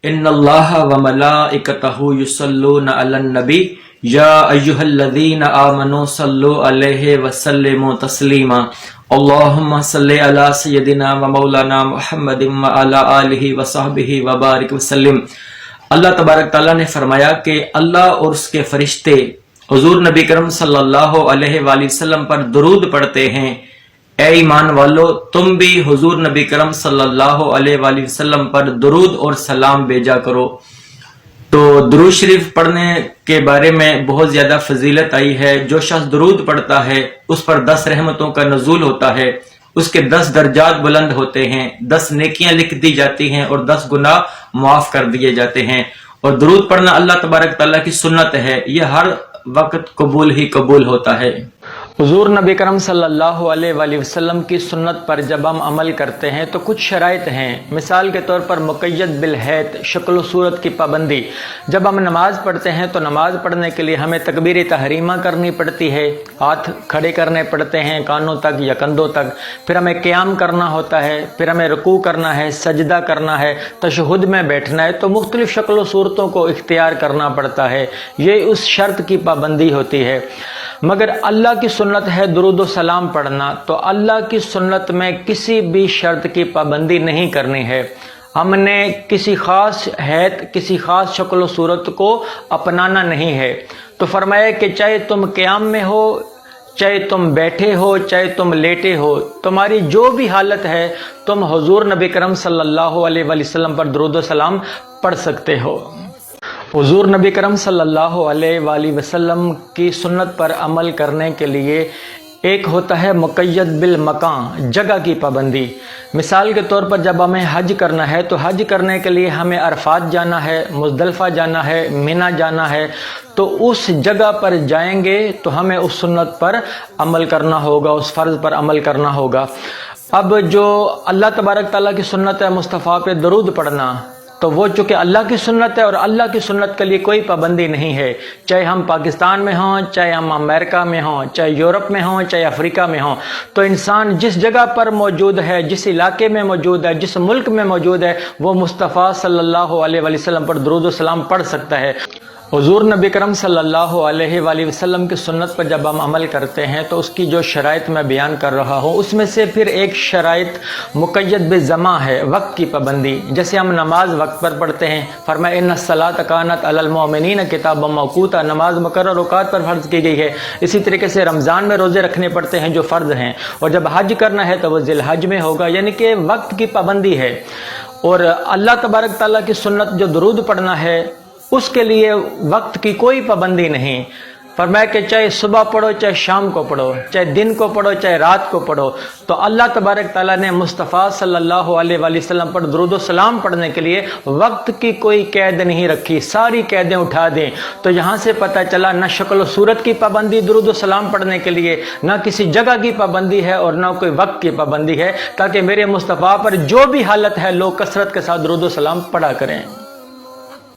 ان اللہ و ملائکتہ یصلون علی النبی یا ایھا الذین آمنوا صلوا علیہ وسلموا تسلیما اللہم صلی علی سیدنا و مولانا محمد وعلی آلہ وصحبہ وبارک وسلم۔ اللہ تبارک تعالیٰ نے فرمایا کہ اللہ اور اس کے فرشتے حضور نبی کرم صلی اللہ علیہ وآلہ وسلم پر درود پڑھتے ہیں۔ اے ایمان والو، تم بھی حضور نبی کرم صلی اللہ علیہ وآلہ وسلم پر درود اور سلام بھیجا کرو۔ تو درود شریف پڑھنے کے بارے میں بہت زیادہ فضیلت آئی ہے۔ جو شخص درود پڑھتا ہے اس پر 10 رحمتوں کا نزول ہوتا ہے، اس کے 10 درجات بلند ہوتے ہیں، 10 نیکیاں لکھ دی جاتی ہیں اور 10 گناہ معاف کر دیے جاتے ہیں۔ اور درود پڑھنا اللہ تبارک تعالیٰ کی سنت ہے، یہ ہر وقت قبول ہی قبول ہوتا ہے۔ حضور نبی کرم صلی اللہ علیہ وآلہ وسلم کی سنت پر جب ہم عمل کرتے ہیں تو کچھ شرائط ہیں۔ مثال کے طور پر مقید بالحیط، شکل و صورت کی پابندی۔ جب ہم نماز پڑھتے ہیں تو نماز پڑھنے کے لیے ہمیں تکبیر تحریمہ کرنی پڑتی ہے، ہاتھ کھڑے کرنے پڑتے ہیں کانوں تک یا کندھوں تک، پھر ہمیں قیام کرنا ہوتا ہے، پھر ہمیں رکوع کرنا ہے، سجدہ کرنا ہے، تشہد میں بیٹھنا ہے، تو مختلف شکل و صورتوں کو اختیار کرنا پڑتا ہے۔ یہ اس شرط کی پابندی ہوتی ہے۔ مگر اللہ کی سنت ہے درود و سلام پڑھنا، تو اللہ کی سنت میں کسی بھی شرط کی پابندی نہیں کرنی ہے۔ ہم نے کسی خاص حیت، کسی خاص شکل و صورت کو اپنانا نہیں ہے۔ تو فرمایا کہ چاہے تم قیام میں ہو، چاہے تم بیٹھے ہو، چاہے تم لیٹے ہو، تمہاری جو بھی حالت ہے تم حضور نبی کرم صلی اللہ علیہ وآلہ وسلم پر درود و سلام پڑھ سکتے ہو۔ حضور نبی کرم صلی اللہ علیہ وآلہ وسلم کی سنت پر عمل کرنے کے لیے ایک ہوتا ہے مقید بالمکان، جگہ کی پابندی۔ مثال کے طور پر جب ہمیں حج کرنا ہے تو حج کرنے کے لیے ہمیں عرفات جانا ہے، مزدلفہ جانا ہے، مینا جانا ہے، تو اس جگہ پر جائیں گے تو ہمیں اس سنت پر عمل کرنا ہوگا، اس فرض پر عمل کرنا ہوگا۔ اب جو اللہ تبارک تعالیٰ کی سنت ہے مصطفیٰ پہ درود پڑھنا، تو وہ چونکہ اللہ کی سنت ہے اور اللہ کی سنت کے لیے کوئی پابندی نہیں ہے، چاہے ہم پاکستان میں ہوں، چاہے ہم امریکہ میں ہوں، چاہے یورپ میں ہوں، چاہے افریقہ میں ہوں، تو انسان جس جگہ پر موجود ہے، جس علاقے میں موجود ہے، جس ملک میں موجود ہے، وہ مصطفیٰ صلی اللہ علیہ وآلہ وسلم پر درود و سلام پڑھ سکتا ہے۔ حضور نبی کرم صلی اللہ علیہ وآلہ وسلم کی سنت پر جب ہم عمل کرتے ہیں تو اس کی جو شرائط میں بیان کر رہا ہوں، اس میں سے پھر ایک شرائط مقید بزماں ہے، وقت کی پابندی۔ جیسے ہم نماز وقت پر پڑھتے ہیں، فرمایا ان الصلاۃ کانت علی المؤمنین کتابا موقوتا، نماز مقرر اوقات پر فرض کی گئی ہے۔ اسی طریقے سے رمضان میں روزے رکھنے پڑتے ہیں جو فرض ہیں، اور جب حج کرنا ہے تو وہ ذی الحج میں ہوگا، یعنی کہ وقت کی پابندی ہے۔ اور اللہ تبارک تعالیٰ کی سنت جو درود پڑھنا ہے اس کے لیے وقت کی کوئی پابندی نہیں۔ فرمایا کہ چاہے صبح پڑھو، چاہے شام کو پڑھو، چاہے دن کو پڑھو، چاہے رات کو پڑھو۔ تو اللہ تبارک تعالیٰ نے مصطفیٰ صلی اللہ علیہ وآلہ وسلم پر درود و سلام پڑھنے کے لیے وقت کی کوئی قید نہیں رکھی، ساری قیدیں اٹھا دیں۔ تو یہاں سے پتہ چلا نہ شکل و صورت کی پابندی درود و سلام پڑھنے کے لیے، نہ کسی جگہ کی پابندی ہے اور نہ کوئی وقت کی پابندی ہے، تاکہ میرے مصطفیٰ پر جو بھی حالت ہے لوگ کثرت کے ساتھ درود و سلام پڑھا کریں۔